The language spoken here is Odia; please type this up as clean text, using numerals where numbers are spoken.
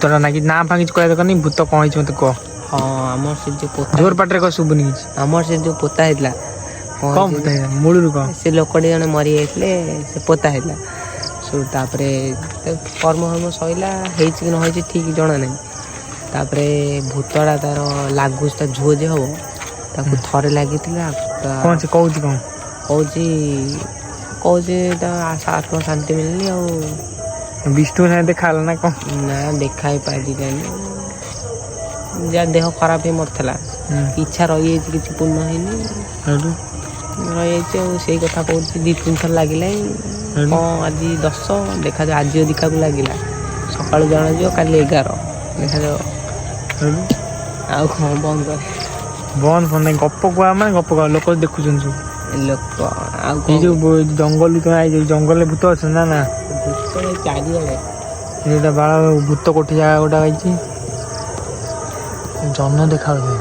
ତୋର ନାକି ନା ଫା କିଛି କହିବା ଦରକାର ନାହିଁ ଭୂତ କଣ ହେଇଛି ମତେ କହ। ହଁ ଆମର ସେ ଯୋଉ ପୋତା ଜୋର ପାଟିରେ କହ ଶୁଭୁନି କିଛି। ଆମର ସେ ଯୋଉ ପୋତା ହେଇଥିଲା କଣ ଭୂତ ହେଇଥିଲା ମୂଳରୁ କଣ? ସେ ଲୋକଟି ଜଣେ ମରି ଯାଇଥିଲେ ସେ ପୋତା ହେଇଥିଲା। ତାପରେ କର୍ମ ଫର୍ମ ସଇଲା ହେଇଛି କି ନ ହେଇଛି ଠିକ ଜଣା ନାହିଁ। ତାପରେ ଭୂତଟା ତାର ଲାଗୁଛି ତା ଝୁଅ ଯେ ହବ ତାକୁ ଥରେ ଲାଗିଥିଲା କଣ ସେ କହୁଛି କଣ? କହୁଛି ତା ଆତ୍ମା ଶାନ୍ତି ମିଳିନି ଆଉ। ବିଷ୍ଣୁ ସାଙ୍ଗେ ଦେଖା ହେଲା ନା କଣ? ନା ଦେଖା ହେଇ ପାରିଲାନି। ଯାହା ଦେହ ଖରାପ ହେଇ ମରିଥିଲା ଇଚ୍ଛା ରହିଯାଇଛି କିଛି ପୂର୍ଣ୍ଣ ହେଇନି ରହିଯାଇଛି ଆଉ ସେଇ କଥା କହୁଛି 2-3 ଥର ଲାଗିଲା କଣ ଆଜି 10 ଦେଖାଯାଉ ଆଜି ଯଦି କାହାକୁ ଲାଗିଲା ସକାଳୁ ଜଣାଯିବ କାଲି 11 ଦେଖାଯାଉ। ଆଉ କଣ ବନ୍ଦ କର ବନ୍ଦ ଫନ୍ଦ ନାହିଁ ଗପ କୁହ ମାନେ ଗପ କୁହ ଲୋକ ଦେଖୁଛନ୍ତି ସବୁ। ଲୋକ ଆଉ ଏଇ କଣ ଯୋଉ ଜଙ୍ଗଲ ତମେ ଆଇଛ ଜଙ୍ଗଲରେ ଭୂତ ଅଛନ୍ତି ନା ନା? ଭୂତ ଚାରିଆଡେ ଏଇଟା ବାଳ ଭୂତ କୋଠି ଜାଗା ଗୋଟେ ହେଇଛି ଜହ୍ନ ଦେଖାଯାଉଛି।